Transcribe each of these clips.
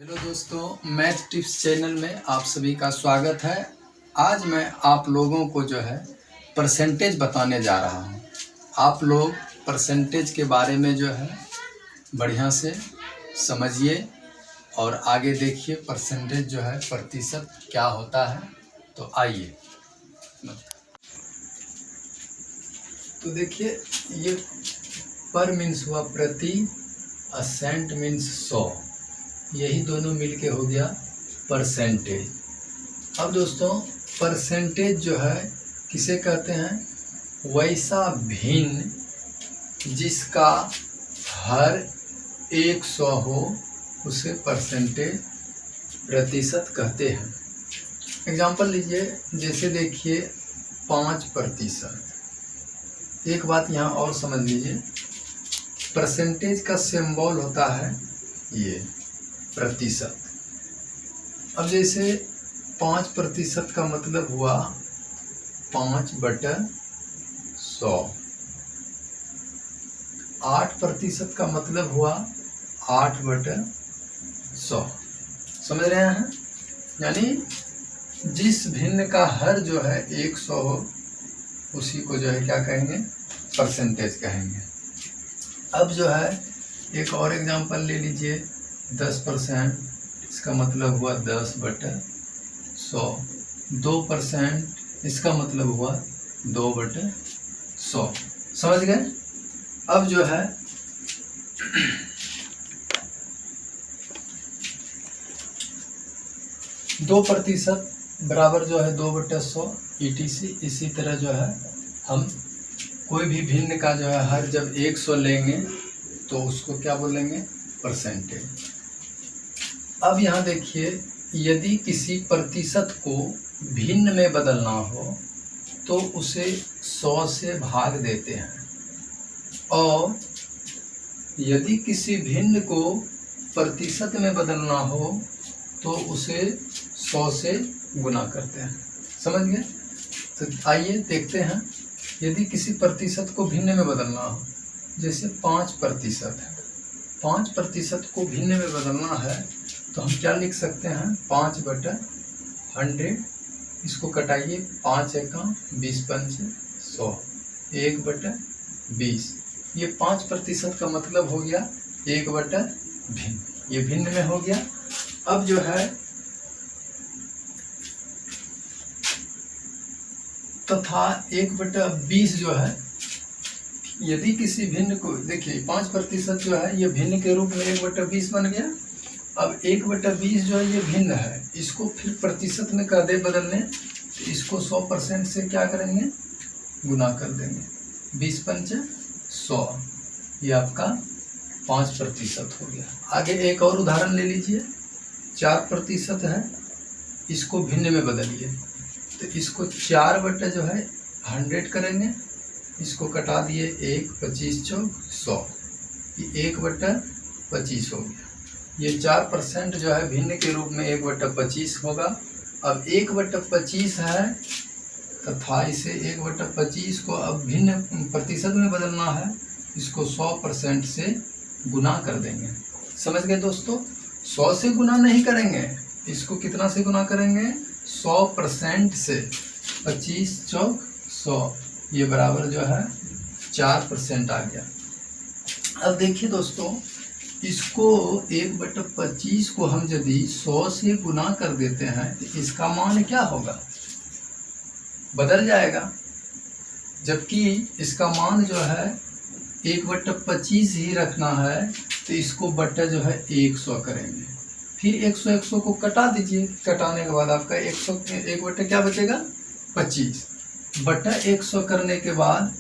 Hello दोस्तों, math tips channel में आप सभी का स्वागत है। आज मैं आप लोगों को जो है परसेंटेज बताने जा रहा हूँ। आप लोग परसेंटेज के बारे में जो है बढ़िया से समझिए और आगे देखिए परसेंटेज जो है प्रतिशत क्या होता है। तो आइए, तो देखिए ये पर मीन्स हुआ प्रति, सेंट मीन्स 100, यही दोनों मिलके हो गया परसेंटेज। अब दोस्तों परसेंटेज जो है किसे कहते हैं? वैसा भिन्न जिसका हर 100 हो उसे परसेंटेज प्रतिशत कहते हैं। एग्जाम्पल लीजिए, जैसे देखिए 5%। एक बात यहाँ और समझ लीजिए, परसेंटेज का सिंबल होता है ये प्रतिशत। अब जैसे 5% का मतलब हुआ 5/100। 8% का मतलब हुआ 8/100। समझ रहे हैं? यानी जिस भिन्न का हर जो है 100 हो उसी को जो है क्या कहेंगे? परसेंटेज कहेंगे। अब जो है एक और एग्जांपल ले लीजिए, 10%, इसका मतलब हुआ 10/100। 2% इसका मतलब हुआ 2/100। समझ गए? अब जो है 2% बराबर जो है 2/100 ETC। इसी तरह जो है हम कोई भी भिन्न का जो है हर जब 100 लेंगे तो उसको क्या बोलेंगे? परसेंटेज। अब यहाँ देखिए, यदि किसी प्रतिशत को भिन्न में बदलना हो तो उसे 100 से भाग देते हैं, और यदि किसी भिन्न को प्रतिशत में बदलना हो तो उसे 100 से गुना करते हैं। समझ गए? तो आइए देखते हैं, यदि किसी प्रतिशत को भिन्न में बदलना हो, जैसे 5% है, 5% को भिन्न में बदलना है तो हम क्या लिख सकते हैं? 5/100। इसको कटाइए, 5 एका 20 पंच 100, 1/20। ये 5% का मतलब हो गया 1/भिन्न, ये भिन्न में हो गया। अब जो है तथा 1/20 जो है, यदि किसी भिन्न को, देखिए 5% जो है ये भिन्न के रूप में 1/20 बन गया। अब 1/20 जो है ये भिन्न है, इसको फिर प्रतिशत में कर दे बदलने, तो इसको 100% से क्या करेंगे? गुना कर देंगे। 20 पंच 100, ये आपका 5% हो गया। आगे एक और उदाहरण ले लीजिए, 4% है, इसको भिन्न में बदलिए, तो इसको 4 जो है 100 करेंगे, इसको कटा दिए, 1 25 चौक 100, ये 1/25 हो गया। ये 4% जो है भिन्न के रूप में 1/25 होगा। अब 1/25 है तथा इसे 1/25 को अब भिन्न प्रतिशत में बदलना है, इसको 100% से गुना कर देंगे। समझ गए दोस्तों? 100 से गुना नहीं करेंगे, इसको कितना से गुना करेंगे? 100% से। 25 चौक 100, ये बराबर जो है 4% आ गया। अब देखिए दोस्तों, इसको 1/25 को हम यदि 100 से गुना कर देते हैं तो इसका मान क्या होगा? बदल जाएगा। जबकि इसका मान जो है 1/25 ही रखना है, तो इसको बट्टा जो है 100 करेंगे, फिर 100 को कटा दीजिए। कटाने के बाद आपका 100 1 बट्टा क्या बचेगा? 25 बट्टा 100 करने के बाद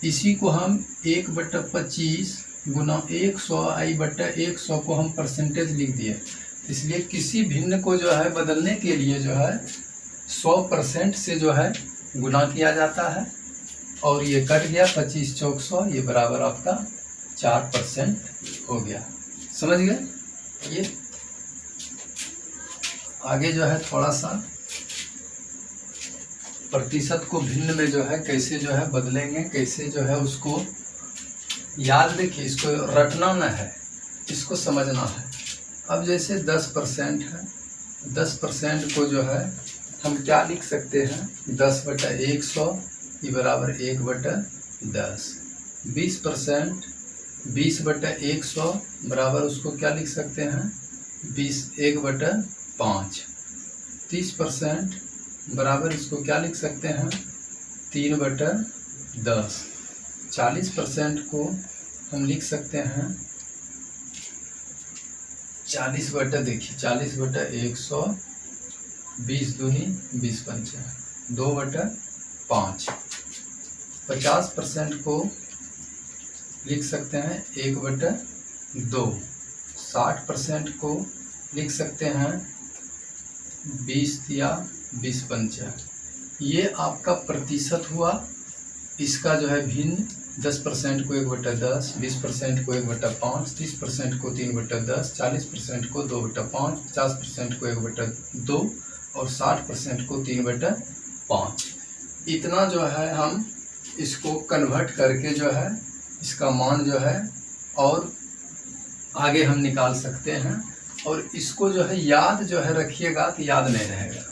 इसी को हम 1/25 गुना 100 i/100 को हम परसेंटेज लिख दिए। इसलिए किसी भिन्न को जो है बदलने के लिए जो है 100% से जो है गुना किया जाता है, और ये कट गया 25 चौक 100, ये बराबर आपका 4% हो गया। समझ गए? ये आगे जो है थोड़ा सा प्रतिशत को भिन्न में जो है कैसे जो है बदलेंगे, कैसे जो है उसको याद, देखिए इसको रटना न है, इसको समझना है। अब जैसे 10% है, 10% को जो है हम क्या लिख सकते हैं, 10/100 ये बराबर 1/10। 20%, 20/100 बराबर उसको क्या लिख सकते हैं, 1/5। 30% बराबर इसको क्या लिख सकते हैं, 3/10। 40% को हम लिख सकते हैं 40/देखिए 40/100, 20 दूनी 20 पंचा 2/5। 50% को लिख सकते हैं 1/2। 60% को लिख सकते हैं 20 या 20 पंचा। ये आपका प्रतिशत हुआ। इसका जो है भिन्न 10% को 1/10, 20% को 1/5, 30% को 3/10, 40% को 2/5, 50% को 1/2 और 60% को 3/5। इतना जो है हम इसको कन्वर्ट करके जो है इसका मान जो है और आगे हम निकाल सकते हैं। और इसको जो है याद जो है रखिएगा तो याद नहीं रहेगा,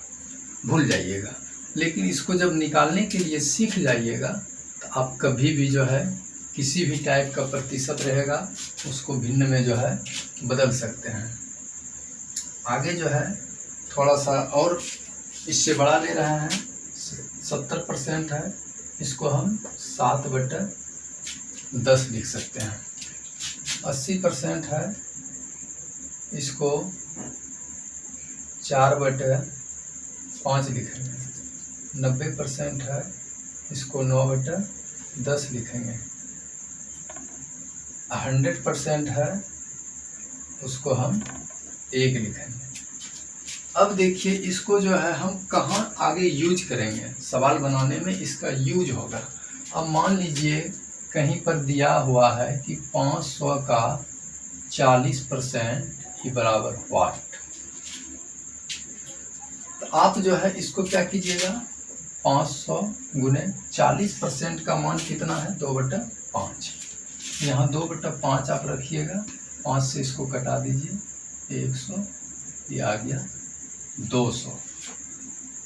भूल जाइएगा। लेकिन इसको जब निकालने के लिए सीख जाइएगा तो आप कभी भी जो है किसी भी टाइप का प्रतिशत रहेगा उसको भिन्न में जो है बदल सकते हैं। आगे जो है थोड़ा सा और इससे बड़ा ले रहे हैं, 70% है, इसको हम 7/10 लिख सकते हैं। 80% है, इसको 4/5 लिखेंगे। 90% है, इसको 9/10 लिखेंगे। 100% है, उसको हम 1 लिखेंगे। अब देखिए इसको जो है हम कहाँ आगे यूज करेंगे, सवाल बनाने में इसका यूज होगा। अब मान लीजिए कहीं पर दिया हुआ है कि 500 का 40% ही बराबर वाट। तो आप जो है इसको क्या कीजिएगा, 500 गुने 40% का मान कितना है, 2/5। यहाँ 2/5 आप रखिएगा, 5 से इसको कटा दीजिए, 100, ये आ गया 200।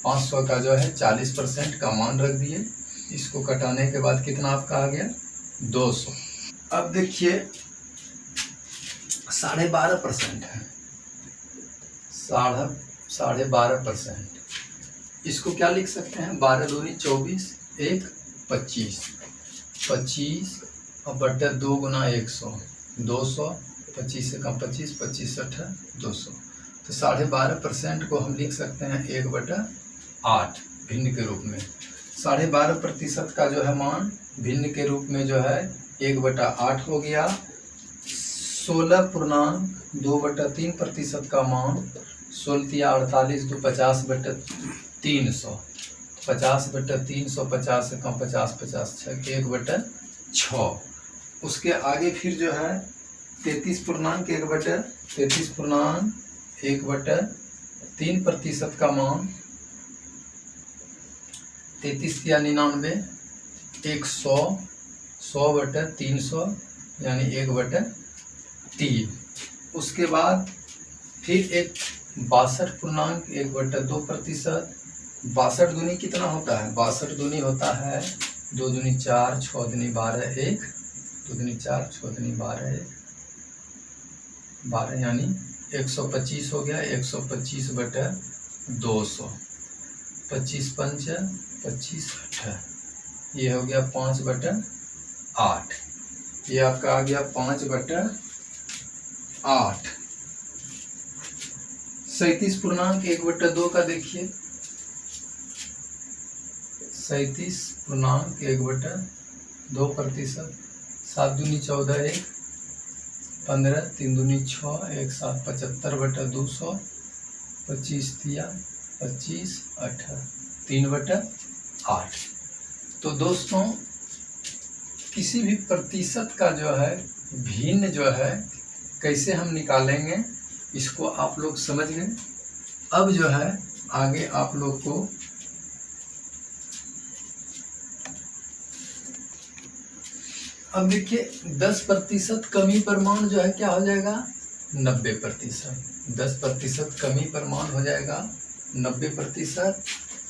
500 का जो है 40% का मान रख दिए, इसको कटाने के बाद कितना आपका आ गया, 200। अब देखिए 12.5% है, 12.5%। इसको क्या लिख सकते हैं, 12 दूनी 24, 1 25, 25 और बट्टा 2 गुना 100, 200, 25 से कम 25, 25 8 200। तो 12.5% को हम लिख सकते हैं 1/8 भिन्न के रूप में। 12.5% का जो है मान भिन्न के रूप में जो है 1/8 हो गया। 16.2/3% का मान 16 या 48 तो 50/300, 50/300, 50 से कम 50, 50 6 1/6। उसके आगे फिर जो है 33.1/3% का मान 33 या 99, 100, 100/300 यानी 1/3। उसके बाद फिर एक 62.1/2%। 62 दूनी कितना होता है, 62 दूनी होता है 2 दूनी 4, 6 दूनी 12, 1 2 दूनी 4, 6 दूनी 12, 12 यानी 125 हो गया। 125/200, 25 पंच 25 8, ये हो गया 5/8। ये आपका आ गया 5/8। 37.1/2 का देखिए, 37.1/2%। 7 दूनी 14, 1 15, 3 दूनी 6, 1 7 75/200, 25 दिया 25 8 3/8। तो दोस्तों किसी भी प्रतिशत का जो है भिन्न जो है कैसे हम निकालेंगे, इसको आप लोग समझ गए। अब जो है आगे आप लोग को अब देखिए 10% कमी पर मान जो है क्या हो जाएगा, 90%। 10% कमी पर मान हो जाएगा 90%,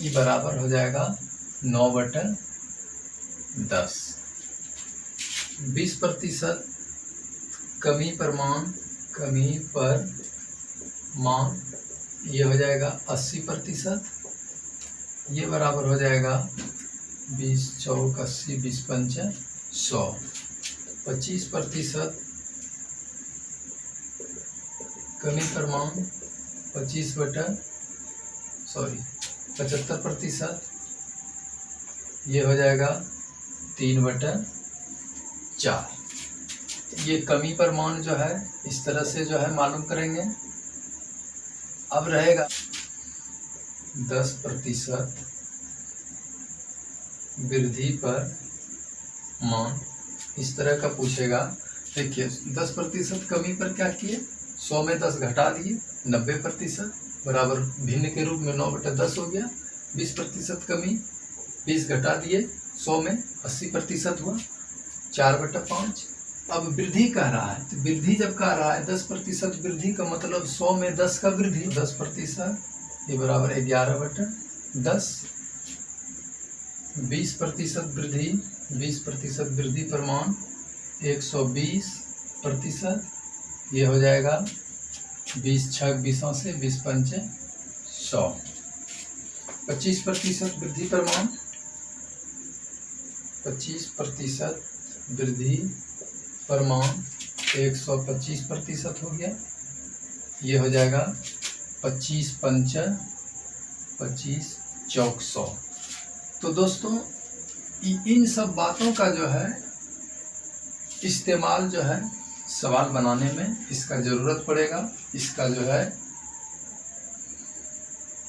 ये बराबर हो जाएगा 9/10। 20% कमी पर मान ये हो जाएगा 80%, ये बराबर हो जाएगा 20 चौक 80, 20 पंच 100। 25% कमी पर मान 75%, ये हो जाएगा 3/4। ये कमी पर मान जो है इस तरह से जो है मालूम करेंगे। अब रहेगा 10% वृद्धि पर मान, इस तरह का पूछेगा। देखिए 10% कमी पर क्या किए, 100 में 10 घटा दिए, 90% बराबर भिन्न के रूप में 9/10 हो गया। 20% कमी, 20 घटा दिए, 100 में 80% हुआ, 4/5। अब वृद्धि कह रहा है, तो वृद्धि जब कह रहा है 10% वृद्धि का मतलब 100 में 10 का वृद्धि, 10% ये बराबर 11/10। 20% वृद्धि, 20% वृद्धि पर मान 120%, ये हो जाएगा 20 छक 20 से 20 पंचे 100। 25% वृद्धि पर मान, 25% वृद्धि पर मान 125% हो गया, ये हो जाएगा 25 पंच 25 चौक 100। तो दोस्तों इन सब बातों का जो है इस्तेमाल जो है सवाल बनाने में इसका ज़रूरत पड़ेगा, इसका जो है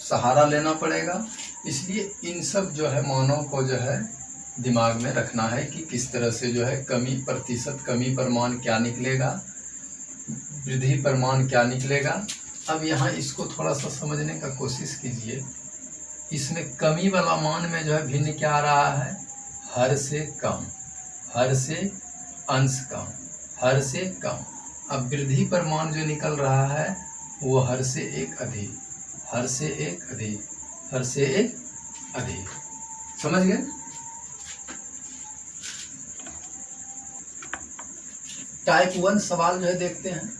सहारा लेना पड़ेगा। इसलिए इन सब जो है मानों को जो है दिमाग में रखना है कि किस तरह से जो है प्रतिशत कमी पर मान क्या निकलेगा, वृद्धि पर मान क्या निकलेगा। अब यहाँ इसको थोड़ा सा समझने का कोशिश कीजिए। इसमें कमी वाला मान में जो है भिन्न क्या आ रहा है, हर से कम, हर से अंश कम, हर से कम। अब वृद्धि पर मान जो निकल रहा है वो हर से एक अधिक, हर से एक अधिक, हर से एक अधिक। समझ गए? टाइप 1 सवाल जो है देखते हैं।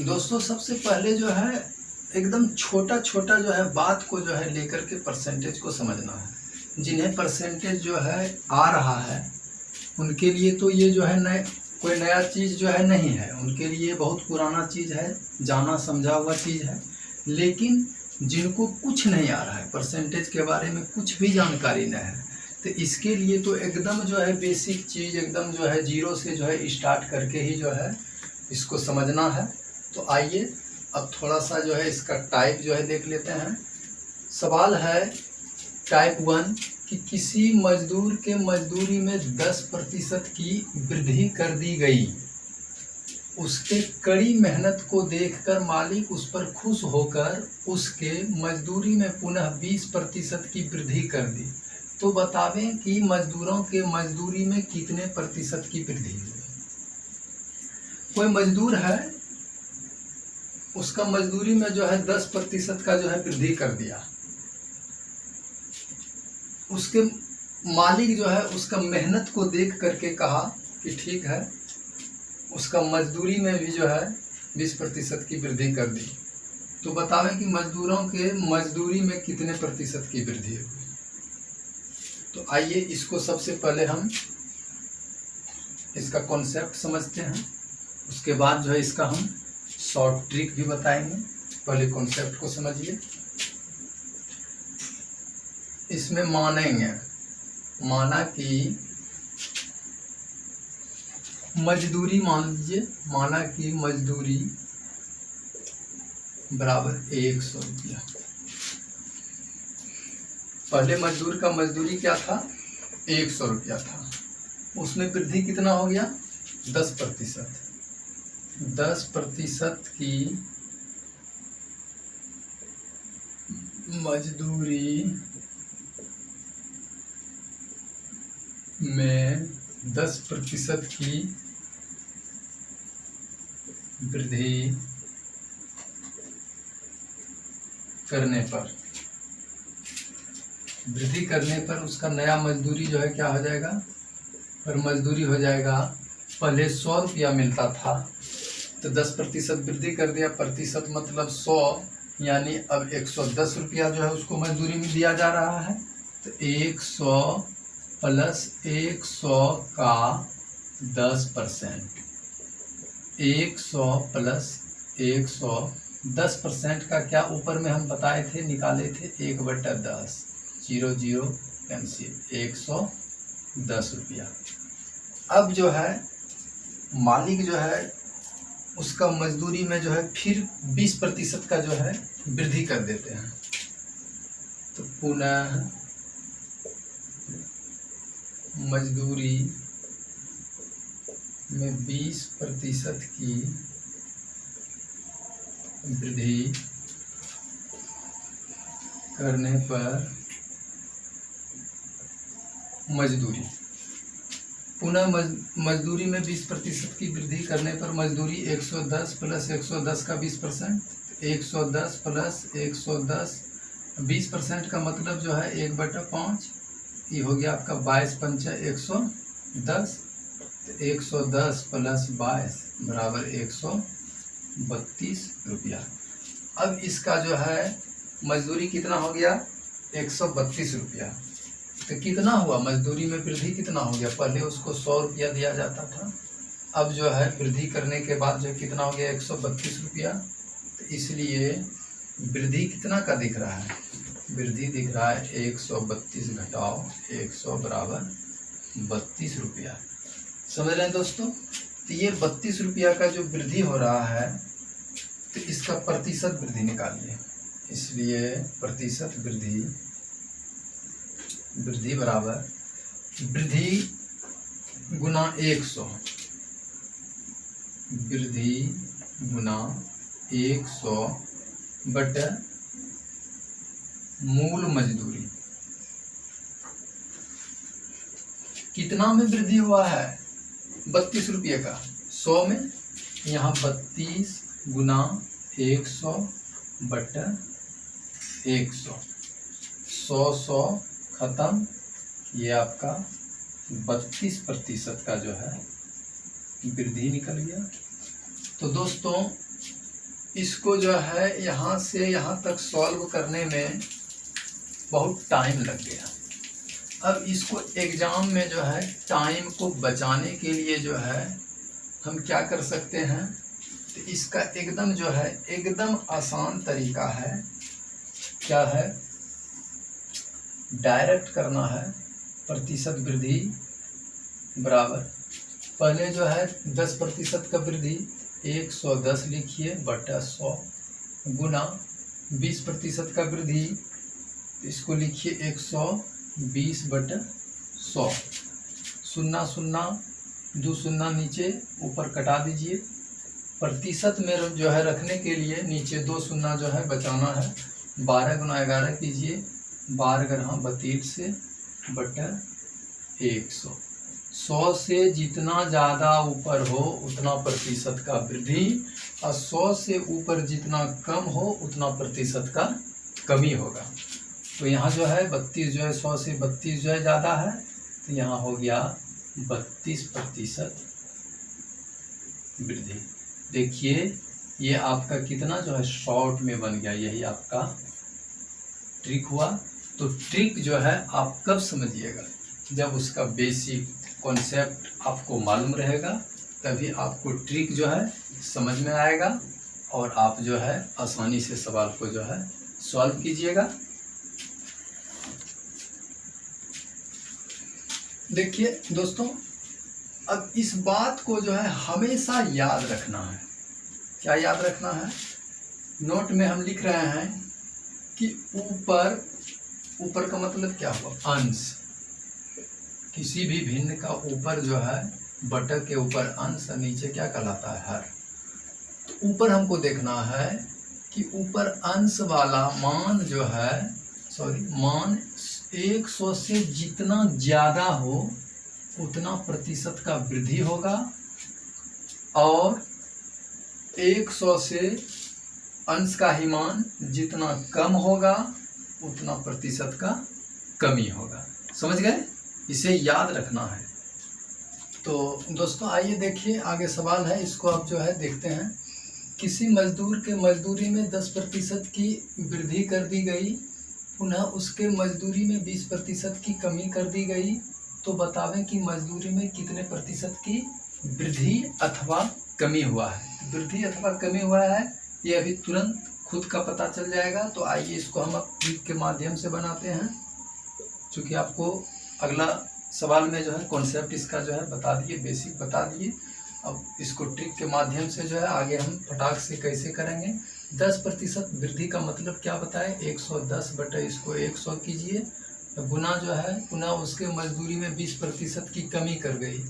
दोस्तों सबसे पहले जो है एकदम छोटा छोटा जो है बात को जो है लेकर के परसेंटेज को समझना है। जिन्हें परसेंटेज जो है आ रहा है उनके लिए तो ये जो है कोई नया चीज़ जो है नहीं है, उनके लिए बहुत पुराना चीज़ है, जाना समझा हुआ चीज़ है। लेकिन जिनको कुछ नहीं आ रहा है, परसेंटेज के बारे में कुछ भी जानकारी नहीं है, तो इसके लिए तो एकदम जो है बेसिक चीज़ एकदम जो है जीरो से जो है स्टार्ट करके ही जो है इसको समझना है। तो आइए अब थोड़ा सा जो है इसका टाइप जो है देख लेते हैं। सवाल है टाइप 1 कि किसी मजदूर के मजदूरी में 10% की वृद्धि कर दी गई। उसके कड़ी मेहनत को देखकर मालिक उस पर खुश होकर उसके मजदूरी में पुनः 20% की वृद्धि कर दी। तो बतावें कि मजदूरों के मजदूरी में कितने प्रतिशत की वृद्धि हुई। कोई मजदूर है, उसका मजदूरी में जो है 10% का जो है वृद्धि कर दिया। उसके मालिक जो है उसका मेहनत को देख करके कहा कि ठीक है, उसका मजदूरी में भी जो है 20% की वृद्धि कर दी। तो बतावें कि मजदूरों के मजदूरी में कितने प्रतिशत की वृद्धि हुई। तो आइए इसको सबसे पहले हम इसका कॉन्सेप्ट समझते हैं, उसके बाद जो है इसका हम शॉर्ट ट्रिक भी बताएंगे। पहले कॉन्सेप्ट को समझिए। इसमें मानेंगे, माना कि मजदूरी, मान लीजिए माना कि मजदूरी बराबर 100 रुपया। पहले मजदूर का मजदूरी क्या था, 100 रुपया था। उसमें वृद्धि कितना हो गया, 10%। 10% की मजदूरी में 10% की वृद्धि करने पर, वृद्धि करने पर उसका नया मजदूरी जो है क्या हो जाएगा, पर मजदूरी हो जाएगा, पहले 100 रुपया मिलता था तो 10% वृद्धि कर दिया, प्रतिशत मतलब 100, यानी अब 110 रुपया जो है उसको मजदूरी में दिया जा रहा है। तो 100 प्लस 100 का 10%, 100 प्लस 100 10% का क्या ऊपर में हम बताए थे, निकाले थे 1/10, 0 0 कैंसिल, 110 रुपया। अब जो है मालिक जो है उसका मजदूरी में जो है फिर 20% का जो है वृद्धि कर देते हैं। तो पुनः मजदूरी में 20% की वृद्धि करने पर मजदूरी, पुनः मजदूरी में 20% की वृद्धि करने पर मजदूरी 110 प्लस 110 का 20%, 110 प्लस 110, 20% का मतलब जो है 1/5, ये हो गया आपका 22 पंचा 110, तो 110 प्लस 22 बराबर 132 रुपया। अब इसका जो है मजदूरी कितना हो गया, 132 रुपया। तो कितना हुआ, मजदूरी में वृद्धि कितना हो गया, पहले उसको 100 रुपया दिया जाता था, अब जो है वृद्धि करने के बाद जो कितना हो गया, 132 रुपया। तो इसलिए वृद्धि कितना का दिख रहा है, वृद्धि दिख रहा है 132 घटाओ 100 बराबर 32 रुपया। समझ रहे हैं दोस्तों। तो ये 32 रुपया का जो वृद्धि हो रहा है, तो इसका प्रतिशत वृद्धि निकालिए। इसलिए प्रतिशत वृद्धि बराबर वृद्धि गुना 100, वृद्धि गुना 100 बटे मूल मजदूरी। कितना में वृद्धि हुआ है, 32 रुपये का, 100 में, यहाँ 32 गुना 100 बटे 100, 100 खत्म, ये आपका 32% का जो है वृद्धि निकल गया। तो दोस्तों इसको जो है यहाँ से यहाँ तक सॉल्व करने में बहुत टाइम लग गया। अब इसको एग्जाम में जो है टाइम को बचाने के लिए जो है हम क्या कर सकते हैं, तो इसका एकदम जो है एकदम आसान तरीका है, क्या है, डायरेक्ट करना है। प्रतिशत वृद्धि बराबर, पहले जो है 10% का वृद्धि 110 लिखिए बटा 100 गुना 20% का वृद्धि, इसको लिखिए 120 बटा 100, 0 0 2 0 नीचे, ऊपर कटा दीजिए। प्रतिशत में जो है रखने के लिए नीचे 2 0 जो है बचाना है, 12 गुना 11 कीजिए, 12 32 से बटा 100, 100 से जितना ज़्यादा ऊपर हो उतना प्रतिशत का वृद्धि, और 100 से ऊपर जितना कम हो उतना प्रतिशत का कमी होगा। तो यहाँ जो है 32 जो है 100 से 32 जो है ज़्यादा है, तो यहाँ हो गया 32% वृद्धि। देखिए ये आपका कितना जो है शॉर्ट में बन गया, यही आपका ट्रिक हुआ। तो ट्रिक जो है आप कब समझिएगा, जब उसका बेसिक कॉन्सेप्ट आपको मालूम रहेगा, तभी आपको ट्रिक जो है समझ में आएगा और आप जो है आसानी से सवाल को जो है सॉल्व कीजिएगा। देखिए दोस्तों, अब इस बात को जो है हमेशा याद रखना है। क्या याद रखना है, नोट में हम लिख रहे हैं कि ऊपर का मतलब क्या हुआ, अंश। किसी भी भिन्न का ऊपर जो है बटा के ऊपर अंश, नीचे क्या कहलाता है, हर। तो ऊपर हमको देखना है कि ऊपर अंश वाला मान जो है, मान 100 से जितना ज़्यादा हो उतना प्रतिशत का वृद्धि होगा, और 100 से अंश का ही मान जितना कम होगा उतना प्रतिशत का कमी होगा। समझ गए? इसे याद रखना है। तो दोस्तों आइए देखिए आगे सवाल है, इसको आप जो है देखते हैं। किसी मजदूर के मजदूरी में 10% की वृद्धि कर दी गई, पुनः उसके मजदूरी में 20% की कमी कर दी गई, तो बतावें कि मजदूरी में कितने प्रतिशत की वृद्धि अथवा कमी हुआ है। वृद्धि अथवा कमी हुआ है ये अभी तुरंत खुद का पता चल जाएगा। तो आइए इसको हम अब ट्रिक के माध्यम से बनाते हैं, क्योंकि आपको अगला सवाल में जो है कॉन्सेप्ट इसका जो है बता दिए, बेसिक बता दिए। अब इसको ट्रिक के माध्यम से जो है आगे हम फटाक से कैसे करेंगे। 10% वृद्धि का मतलब क्या बताए, 110 बटे इसको 100 कीजिए, गुना जो है पुनः उसके मजदूरी में 20% की कमी कर गई।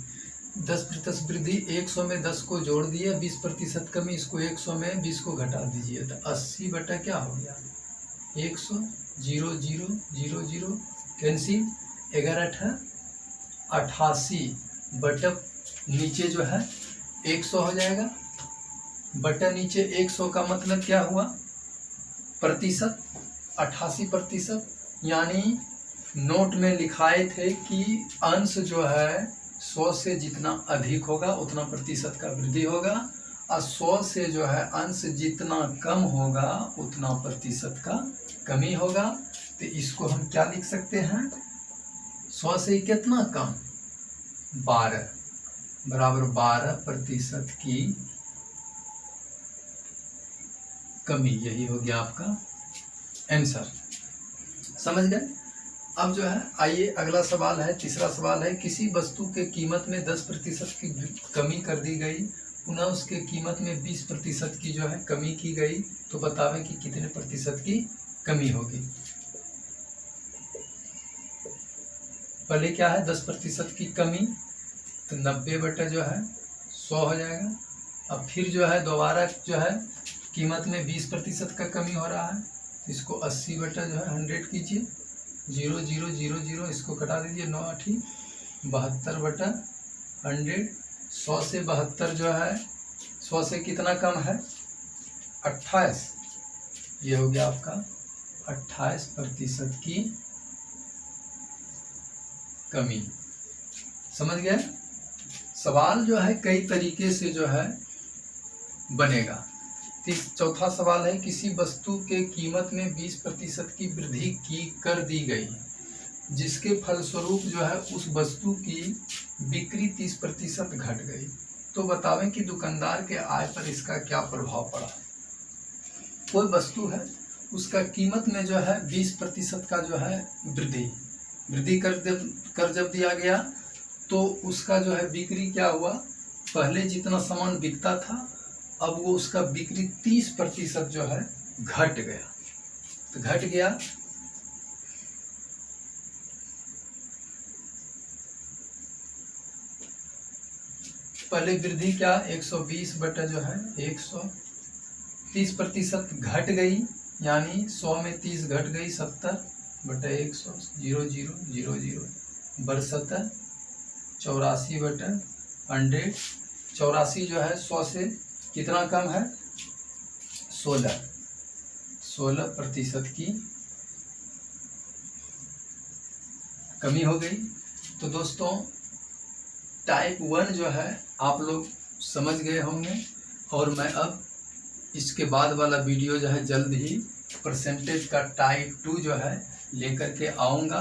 10% वृद्धि 100 में 10 को जोड़ दिए, 20% कमी, इसको 100 में 20 को घटा दीजिए, तो 80 बटा क्या हो गया 100, 0 0 0 0 कैंसिल, 11 88 बटा नीचे जो है 100 हो जाएगा, बटा नीचे 100 का मतलब क्या हुआ प्रतिशत, 88%। यानी नोट में लिखाए थे कि अंश जो है 100 से जितना अधिक होगा उतना प्रतिशत का वृद्धि होगा, और 100 से जो है अंश जितना कम होगा उतना प्रतिशत का कमी होगा। तो इसको हम क्या लिख सकते हैं, 100 से कितना कम 12 बराबर 12% की कमी, यही हो गया आपका आंसर। समझ गए? अब जो है आइए अगला सवाल है, तीसरा सवाल है। किसी वस्तु के कीमत में 10% की कमी कर दी गई, पुनः उसके कीमत में 20% की जो है कमी की गई, तो बतावें कि कितने प्रतिशत की कमी होगी। पहले क्या है 10% की कमी, तो 90 बटा जो है 100 हो जाएगा। अब फिर जो है दोबारा जो है कीमत में 20% का कमी हो रहा है, इसको 80 बटा जो है 100 कीजिए, 0 0 0 0 इसको कटा दीजिए, 9 8 72 बटा 100। 100 से 72 जो है 100 से कितना कम है 28, ये हो गया आपका 28% की कमी। समझ गए? सवाल जो है कई तरीके से जो है बनेगा। चौथा सवाल है, किसी वस्तु के कीमत में 20% की वृद्धि की कर दी गई, जिसके फलस्वरूप जो है उस वस्तु की बिक्री 30% घट गई, तो बतावें कि दुकानदार के आय पर इसका क्या प्रभाव पड़ा। कोई वस्तु है उसका कीमत में जो है 20% का जो है वृद्धि कर जब दिया गया, तो उसका जो है बिक्री क्या हुआ, पहले जितना सामान बिकता था अब वो उसका बिक्री 30% जो है घट गया। तो घट गया पहले वृद्धि क्या 120 बटा जो है 100, 30% घट गई, यानी 100 में 30 घट गई 70 बटा 100, 0 0 0 0 62 84 बटा 100। 84 जो है 100 से कितना कम है 16% की कमी हो गई। तो दोस्तों टाइप 1 जो है आप लोग समझ गए होंगे, और मैं अब इसके बाद वाला वीडियो जो है जल्द ही परसेंटेज का टाइप 2 जो है लेकर के आऊँगा।